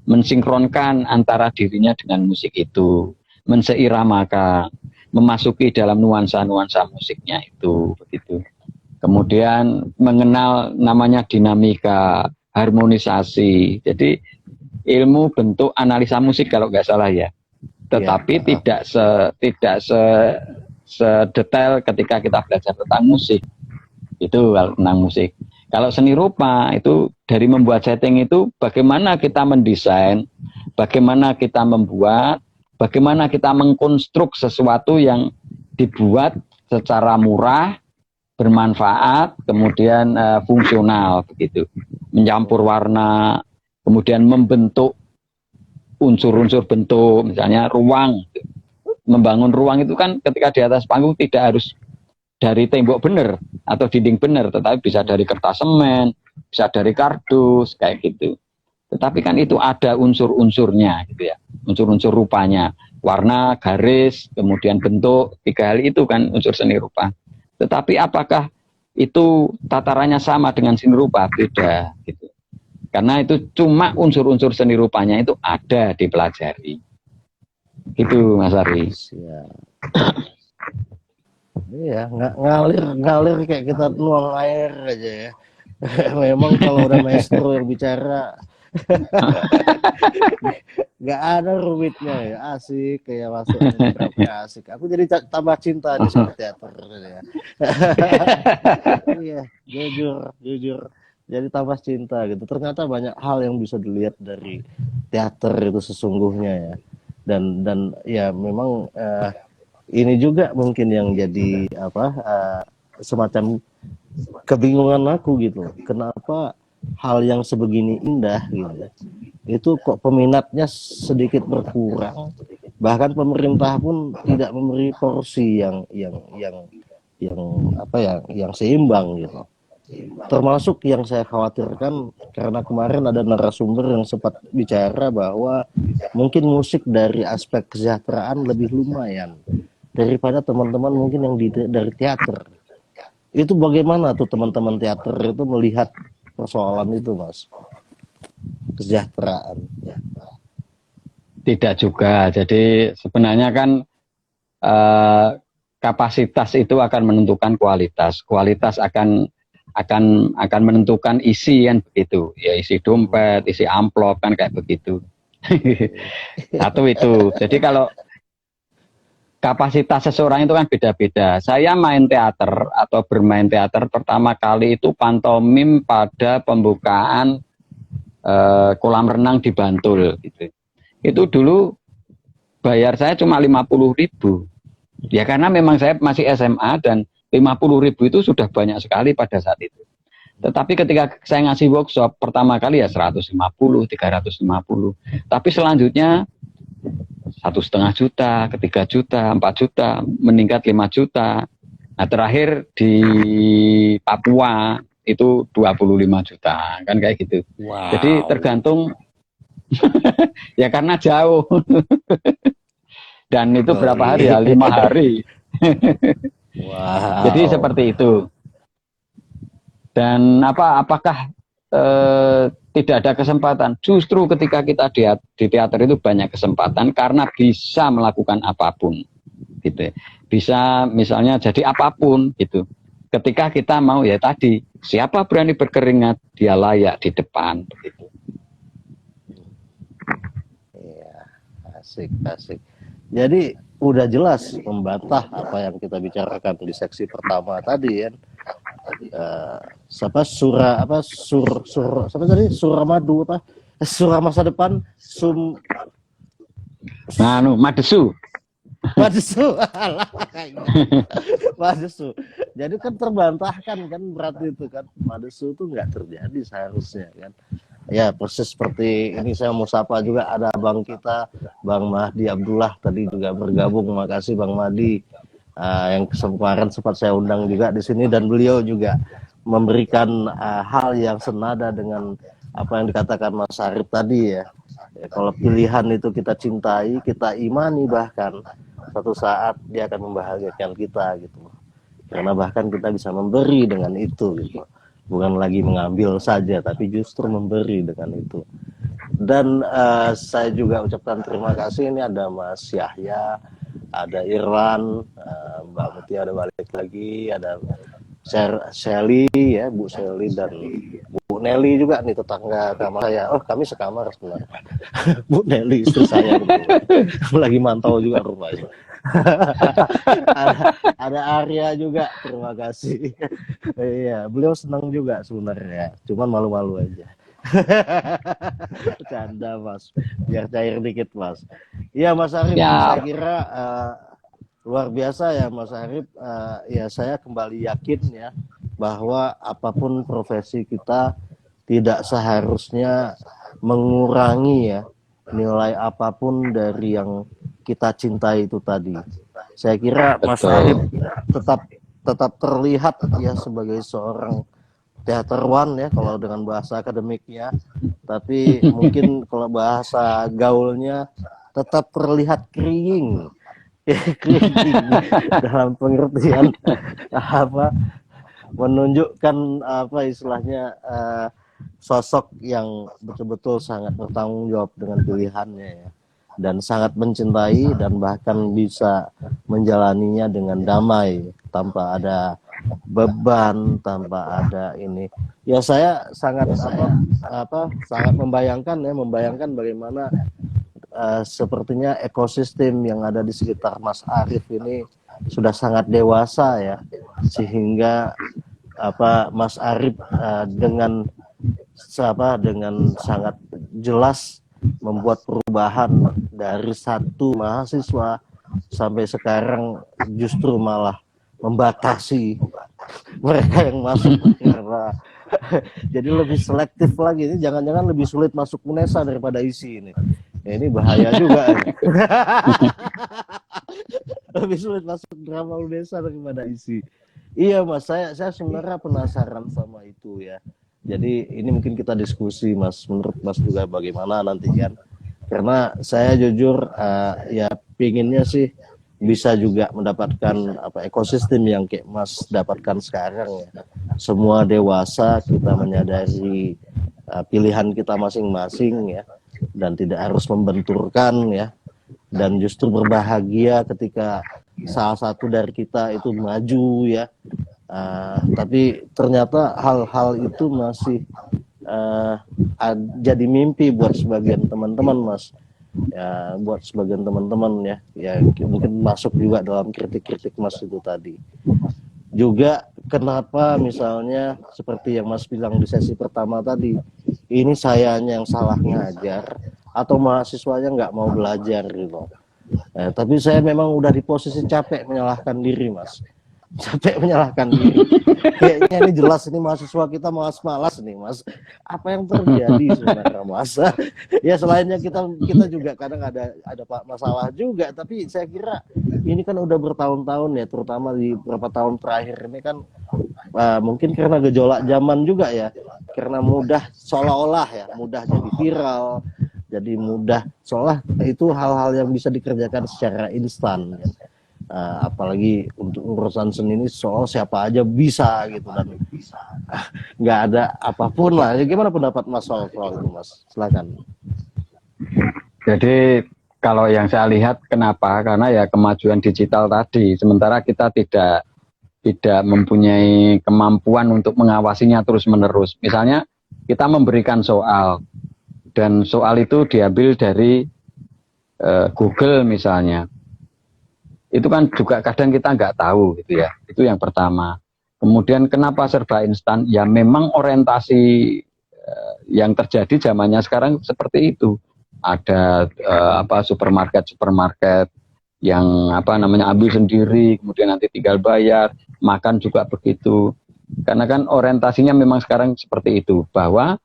[SPEAKER 2] mensinkronkan antara dirinya dengan musik itu, menseiramakan, memasuki dalam nuansa-nuansa musiknya itu, begitu. Kemudian mengenal namanya dinamika, harmonisasi. Jadi ilmu bentuk analisa musik kalau nggak salah ya. Tetapi tidak sedetail ketika kita belajar tentang musik. Itu kalau tentang musik. Kalau seni rupa itu dari membuat setting itu bagaimana kita mendesain, bagaimana kita membuat, bagaimana kita mengkonstruk sesuatu yang dibuat secara murah, bermanfaat, kemudian fungsional begitu. Mencampur warna, kemudian membentuk unsur-unsur bentuk, misalnya ruang. Membangun ruang itu kan ketika di atas panggung tidak harus dari tembok bener atau dinding bener, tetapi bisa dari kertas semen, bisa dari kardus, kayak gitu. Tetapi kan itu ada unsur-unsurnya gitu ya, unsur-unsur rupanya, warna, garis, kemudian bentuk, 3 hal itu kan unsur seni rupa. Tetapi apakah itu tatarannya sama dengan seni rupa? Beda gitu. Karena itu cuma unsur-unsur seni rupanya itu ada dipelajari. Gitu Mas Ari.
[SPEAKER 1] Iya, ngalir kayak kita nuang air aja ya. Memang kalau udah maestro yang bicara nggak ada rumitnya ya, asik kayak masuk asik. Aku jadi tambah cinta di sama teater ya. Iya, jujur. Jadi tambah cinta gitu. Ternyata banyak hal yang bisa dilihat dari teater itu sesungguhnya ya. Dan ya memang ini juga mungkin yang jadi semacam kebingungan aku gitu. Kenapa hal yang sebegini indah gitu itu kok peminatnya sedikit berkurang, bahkan pemerintah pun tidak memberi porsi yang seimbang gitu. Termasuk yang saya khawatirkan karena kemarin ada narasumber yang sempat bicara bahwa mungkin musik dari aspek kesejahteraan lebih lumayan daripada teman-teman mungkin yang dari teater. Itu bagaimana tuh teman-teman teater itu melihat persoalan itu, Mas? Kesejahteraan.
[SPEAKER 2] Tidak juga. Jadi sebenarnya kan kapasitas itu akan menentukan kualitas. Kualitas akan menentukan isi kan begitu. Ya isi dompet, isi amplop kan kayak begitu. Satu itu. Jadi kalau kapasitas seseorang itu kan beda-beda. Saya main teater atau bermain teater pertama kali itu pantomim pada pembukaan kolam renang di Bantul gitu. Itu dulu bayar saya cuma 50.000. Ya karena memang saya masih SMA dan 50.000 itu sudah banyak sekali pada saat itu. Tetapi ketika saya ngasih workshop pertama kali ya 150, 350. Tapi selanjutnya 1,5 juta, ke 3 juta, 4 juta, meningkat 5 juta. Nah terakhir di Papua itu 25 juta, kan kayak gitu. Wow. Jadi tergantung, ya karena jauh. Dan itu berapa hari ya? 5 hari.
[SPEAKER 1] Wow.
[SPEAKER 2] Jadi seperti itu. Dan apakah tidak ada kesempatan? Justru ketika kita di teater itu banyak kesempatan karena bisa melakukan apapun, gitu. Bisa misalnya jadi apapun, gitu. Ketika kita mau ya tadi, siapa berani berkeringat, dia layak di depan, begitu.
[SPEAKER 1] Iya, asik. Jadi udah jelas membantah apa yang kita bicarakan di seksi pertama tadi kan. Suramadu apa? Surah masa depan
[SPEAKER 2] Madesu.
[SPEAKER 1] Madesu. Jadi kan terbantahkan kan berarti itu kan Madesu itu nggak terjadi seharusnya kan. Ya persis seperti ini saya mau sapa juga ada bang kita Bang Mahdi Abdullah tadi juga bergabung. Makasih Bang Mahdi. Yang kemarin sempat saya undang juga di sini dan beliau juga memberikan hal yang senada dengan apa yang dikatakan Mas Arif tadi ya. Kalau pilihan itu kita cintai, kita imani, bahkan satu saat dia akan membahagiakan kita gitu. Karena bahkan kita bisa memberi dengan itu gitu. Bukan lagi mengambil saja, tapi justru memberi dengan itu. Dan saya juga ucapkan terima kasih. Ini ada Mas Yahya, ada Irwan, Mbak Mutia ada balik lagi, ada Shelly ya, Bu Shelly dan Bu Nelly juga nih tetangga kamar saya. Oh kami sekamar sebenarnya. Bu Nelly istri saya lagi mantau juga rumahnya. ada Arya juga, terima kasih. Iya, beliau senang juga sebenarnya, cuman malu-malu aja. Canda Mas, biar cair dikit Mas. Iya Mas Arif,
[SPEAKER 2] Ya,
[SPEAKER 1] saya kira luar biasa ya Mas Arif. Ya saya kembali yakin ya bahwa apapun profesi kita tidak seharusnya mengurangi ya nilai apapun dari yang kita cintai itu tadi. Saya kira Mas Arif
[SPEAKER 2] betul.
[SPEAKER 1] tetap terlihat ya sebagai seorang teaterwan ya kalau dengan bahasa akademiknya, tapi mungkin kalau bahasa gaulnya tetap terlihat kriing. Kriing dalam pengertian apa menunjukkan apa istilahnya sosok yang betul-betul sangat bertanggung jawab dengan pilihannya ya, dan sangat mencintai dan bahkan bisa menjalaninya dengan damai tanpa ada beban, tanpa ada ini. Ya saya sangat sangat membayangkan bagaimana sepertinya ekosistem yang ada di sekitar Mas Arif ini sudah sangat dewasa ya, sehingga Mas Arif dengan sangat jelas membuat perubahan dari satu mahasiswa sampai sekarang justru malah membatasi mereka yang masuk karena jadi lebih selektif lagi. Ini jangan-jangan lebih sulit masuk UNESA daripada ISI ini. Ya, ini bahaya juga. Lebih sulit masuk drama UNESA daripada ISI. Iya Mas, saya sebenarnya penasaran sama itu ya. Jadi ini mungkin kita diskusi Mas, menurut Mas juga bagaimana nanti kan? Karena saya jujur ya pinginnya sih bisa juga mendapatkan ekosistem yang kayak Mas dapatkan sekarang ya. Semua dewasa kita menyadari pilihan kita masing-masing ya, dan tidak harus membenturkan ya, dan justru berbahagia ketika salah satu dari kita itu maju ya. Tapi ternyata hal-hal itu masih jadi mimpi buat sebagian teman-teman Mas ya, buat sebagian teman-teman ya mungkin masuk juga dalam kritik-kritik Mas itu tadi juga. Kenapa misalnya seperti yang Mas bilang di sesi pertama tadi, ini sayanya yang salah ngajar atau mahasiswanya nggak mau belajar gitu. Tapi saya memang udah di posisi capek menyalahkan diri Mas, capek menyalahkan diri. Kayaknya ini jelas ini mahasiswa kita malas-malas nih Mas. Apa yang terjadi sebenarnya Mas? Ya selainnya kita juga kadang ada masalah juga, tapi saya kira ini kan udah bertahun-tahun ya, terutama di beberapa tahun terakhir ini kan mungkin karena gejolak zaman juga ya, karena mudah seolah-olah ya mudah jadi viral, jadi mudah seolah itu hal-hal yang bisa dikerjakan secara instan ya. Apalagi untuk urusan seni ini soal siapa aja bisa gitu, dan nggak ada apapun lah. Gimana pendapat Mas soal itu Mas? Silakan.
[SPEAKER 2] Jadi kalau yang saya lihat kenapa? Karena ya kemajuan digital tadi, sementara kita tidak mempunyai kemampuan untuk mengawasinya terus-menerus. Misalnya kita memberikan soal, dan soal itu diambil dari Google misalnya. Itu kan juga kadang kita nggak tahu gitu ya. Itu yang pertama. Kemudian kenapa serba instan? Ya memang orientasi yang terjadi zamannya sekarang seperti itu. Ada supermarket yang ambil sendiri, kemudian nanti tinggal bayar, makan juga begitu. Karena kan orientasinya memang sekarang seperti itu, bahwa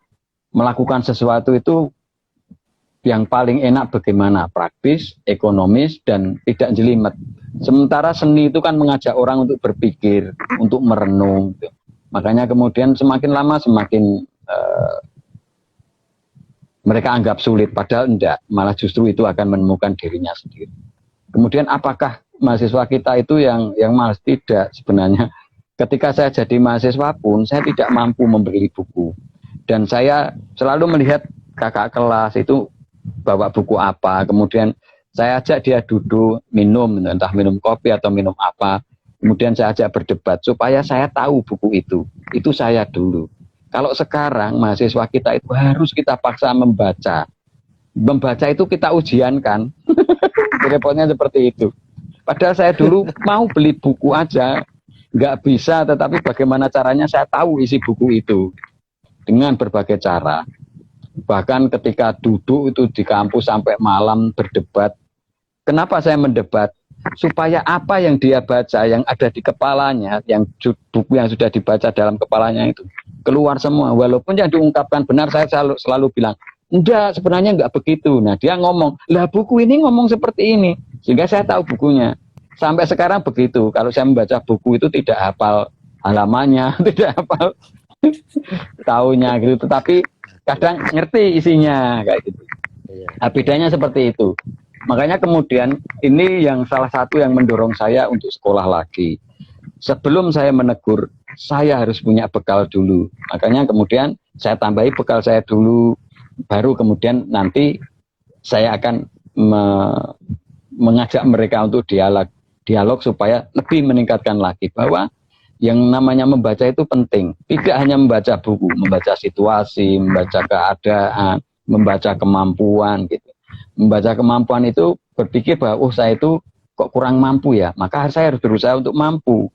[SPEAKER 2] melakukan sesuatu itu yang paling enak bagaimana, praktis, ekonomis, dan tidak jelimet. Sementara seni itu kan mengajak orang untuk berpikir, untuk merenung. Gitu. Makanya kemudian semakin lama semakin mereka anggap sulit, padahal enggak. Malah justru itu akan menemukan dirinya sendiri. Kemudian apakah mahasiswa kita itu yang malas? Tidak sebenarnya. Ketika saya jadi mahasiswa pun, saya tidak mampu membeli buku. Dan saya selalu melihat kakak kelas itu bawa buku apa, kemudian saya ajak dia duduk minum, entah minum kopi atau minum apa, kemudian saya ajak berdebat supaya saya tahu buku itu saya dulu. Kalau sekarang mahasiswa kita itu harus kita paksa membaca itu kita ujiankan. Repotnya seperti itu. Padahal saya dulu mau beli buku aja nggak bisa, tetapi bagaimana caranya saya tahu isi buku itu dengan berbagai cara. Bahkan ketika duduk itu di kampus sampai malam berdebat. Kenapa saya mendebat? Supaya apa yang dia baca, yang ada di kepalanya, yang buku yang sudah dibaca dalam kepalanya itu keluar semua. Walaupun yang diungkapkan benar, saya selalu bilang, enggak, sebenarnya enggak begitu. Nah, dia ngomong, lah buku ini ngomong seperti ini. Sehingga saya tahu bukunya. Sampai sekarang begitu. Kalau saya membaca buku itu tidak hafal halamannya, tidak hafal tahunnya gitu. Tetapi kadang ngerti isinya kayak gitu. Nah, bedanya seperti itu. Makanya kemudian ini yang salah satu yang mendorong saya untuk sekolah lagi. Sebelum saya menegur, saya harus punya bekal dulu. Makanya kemudian saya tambahi bekal saya dulu, baru kemudian nanti saya akan mengajak mereka untuk dialog supaya lebih meningkatkan lagi bahwa yang namanya membaca itu penting. Tidak hanya membaca buku, membaca situasi, membaca keadaan, membaca kemampuan gitu. Membaca kemampuan itu berpikir bahwa saya itu kok kurang mampu ya, maka saya harus berusaha untuk mampu.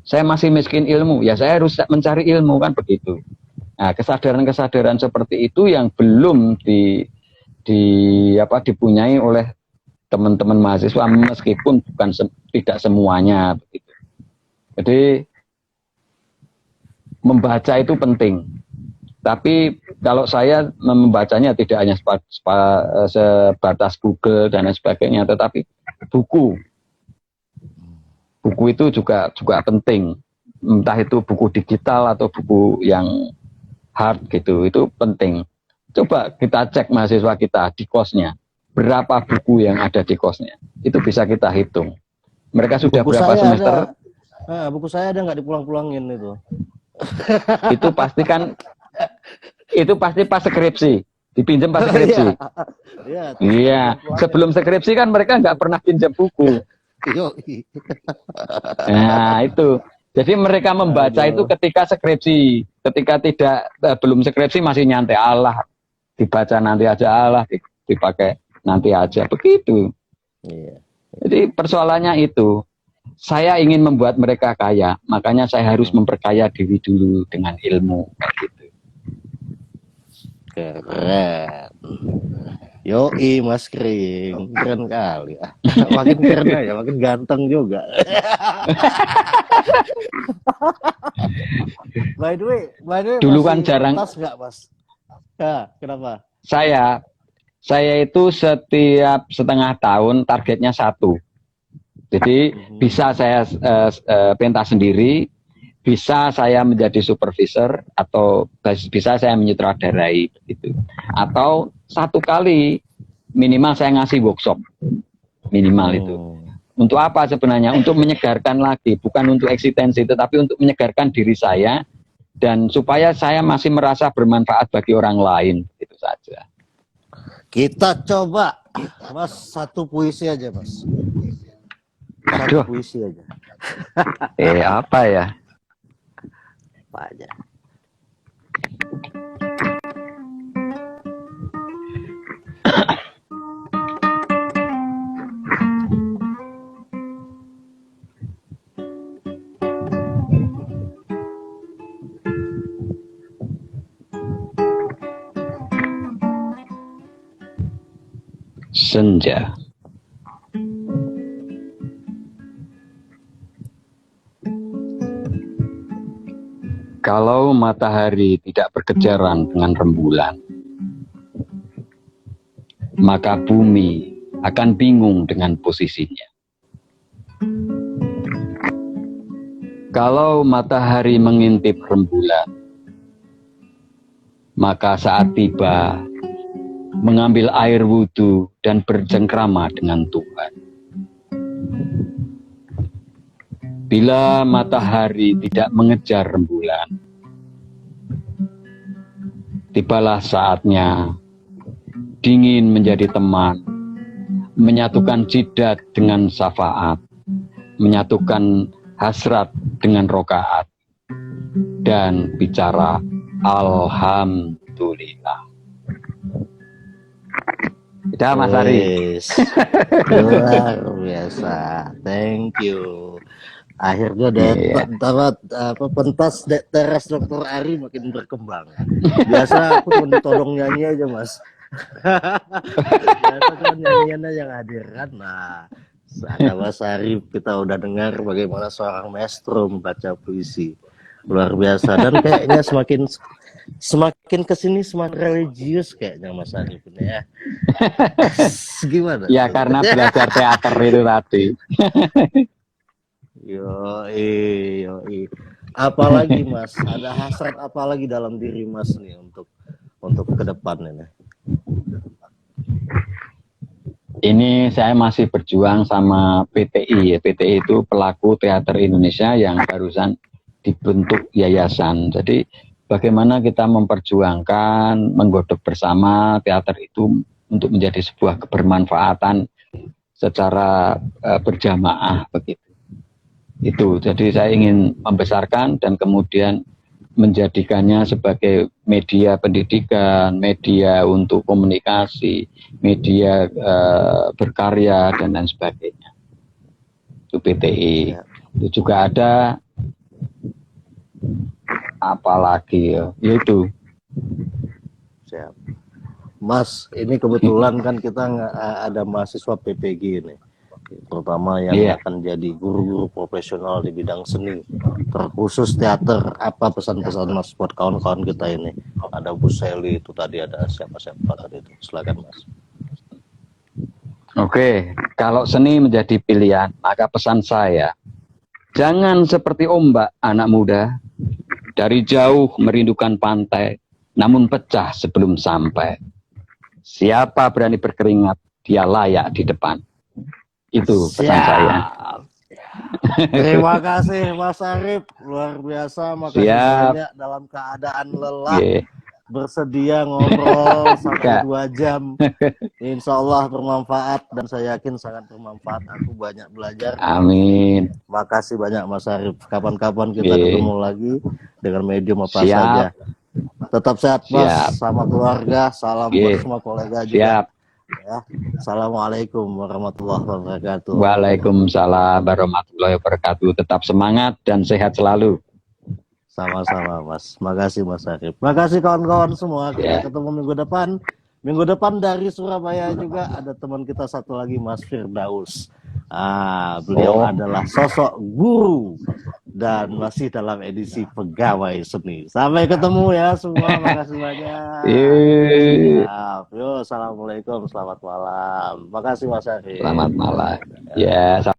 [SPEAKER 2] Saya masih miskin ilmu, ya saya harus mencari ilmu, kan begitu. Nah, kesadaran-kesadaran seperti itu yang belum dipunyai oleh teman-teman mahasiswa, meskipun tidak semuanya begitu. Jadi membaca itu penting. Tapi kalau saya membacanya tidak hanya sebatas Google dan lain sebagainya, tetapi buku itu juga penting. Entah itu buku digital atau buku yang hard gitu, itu penting. Coba kita cek mahasiswa kita di kosnya, berapa buku yang ada di kosnya, itu bisa kita hitung. Mereka sudah
[SPEAKER 1] buku
[SPEAKER 2] berapa semester?
[SPEAKER 1] Buku saya ada nggak dipulang-pulangin itu.
[SPEAKER 2] Itu pasti kan. Itu pasti pas skripsi, dipinjam pas skripsi. Iya. Sebelum skripsi kan mereka nggak pernah pinjam buku. Nah itu. Jadi mereka membaca itu ketika skripsi, ketika belum skripsi masih nyantai, Allah dibaca nanti aja, Allah dipakai nanti aja, begitu. Jadi persoalannya itu. Saya ingin membuat mereka kaya, makanya saya harus memperkaya diri dulu dengan ilmu, gitu.
[SPEAKER 1] Keren. Yoi Mas Kring, keren kali. Makin keren aja, makin ganteng juga. By the way,
[SPEAKER 2] dulu kan jarang.
[SPEAKER 1] Tas nggak Mas? Ya, kenapa?
[SPEAKER 2] Saya itu setiap setengah tahun targetnya 1. Jadi bisa saya pentas sendiri, bisa saya menjadi supervisor, atau bisa saya menyutradarai gitu. Atau 1 kali minimal saya ngasih workshop minimal itu. Untuk apa sebenarnya? Untuk menyegarkan lagi, bukan untuk eksistensi, tetapi untuk menyegarkan diri saya dan supaya saya masih merasa bermanfaat bagi orang lain, itu saja.
[SPEAKER 1] Kita coba, Mas, 1 puisi aja, Mas. 1 puisi aja.
[SPEAKER 2] Apa ya?
[SPEAKER 1] Apa aja?
[SPEAKER 2] Senja. Kalau matahari tidak berkejaran dengan rembulan, maka bumi akan bingung dengan posisinya. Kalau matahari mengintip rembulan, maka saat tiba mengambil air wudhu dan bercengkrama dengan Tuhan. Bila matahari tidak mengejar rembulan, tibalah saatnya dingin menjadi teman, menyatukan jidat dengan syafaat, menyatukan hasrat dengan rokaat, dan bicara Alhamdulillah. Sudah Mas Ari.
[SPEAKER 1] Luar biasa, thank you. Akhirnya pentas teras Dr. Ari makin berkembang. Biasa aku cuma tolong nyanyi aja Mas. Biasa cuma nyanyian aja yang hadir kan. Nah, ada Mas Ari, kita udah dengar bagaimana seorang maestro membaca puisi. Luar biasa, dan kayaknya semakin kesini semakin religius kayaknya Mas Ari ini ya. Gimana?
[SPEAKER 2] Ya karena belajar teater itu tadi.
[SPEAKER 1] Yoi. Apalagi Mas, ada hasrat apa lagi dalam diri Mas nih untuk ke depan ini?
[SPEAKER 2] Ini saya masih berjuang sama PTI. PTI itu Pelaku Teater Indonesia yang barusan dibentuk yayasan. Jadi bagaimana kita memperjuangkan, menggodok bersama teater itu untuk menjadi sebuah kebermanfaatan secara berjamaah begitu. Itu, jadi saya ingin membesarkan dan kemudian menjadikannya sebagai media pendidikan, media untuk komunikasi, media berkarya dan lain sebagainya. Itu PTI. Itu juga ada apalagi ya, itu.
[SPEAKER 1] Siap. Mas, ini kebetulan kan kita ada mahasiswa PPG ini, terutama yang akan jadi guru-guru profesional di bidang seni, terkhusus teater. Apa pesan-pesan Mas buat kawan-kawan kita ini? Ada Bu Seli itu tadi, ada siapa-siapa tadi itu. Silakan Mas.
[SPEAKER 2] Oke, kalau seni menjadi pilihan, maka pesan saya, jangan seperti ombak anak muda, dari jauh merindukan pantai, namun pecah sebelum sampai. Siapa berani berkeringat, dia layak di depan. Itu pesan saya.
[SPEAKER 1] Terima kasih Mas Arif, luar biasa. Makasih banyak dalam keadaan lelah, bersedia ngobrol sampai 2 jam. Insya Allah bermanfaat, dan saya yakin sangat bermanfaat. Aku banyak belajar.
[SPEAKER 2] Amin.
[SPEAKER 1] Makasih banyak Mas Arif. Kapan-kapan kita ketemu lagi dengan medium apa saja. Tetap sehat Mas, sama keluarga. Salam buat semua kolega juga. Ya. Assalamualaikum warahmatullahi wabarakatuh.
[SPEAKER 2] Waalaikumsalam warahmatullahi wabarakatuh. Tetap semangat dan sehat selalu.
[SPEAKER 1] Sama-sama Mas. Makasih Mas Arif. Makasih kawan-kawan semua. Kita ketemu minggu depan. Minggu depan dari Surabaya juga ada teman kita satu lagi, Mas Firdaus. Beliau adalah sosok guru dan masih dalam edisi pegawai seni. Sampai ketemu ya semua. Makasih banyak. Yo, assalamualaikum, selamat malam. Makasih Mas Arif.
[SPEAKER 2] Selamat malam. Ya.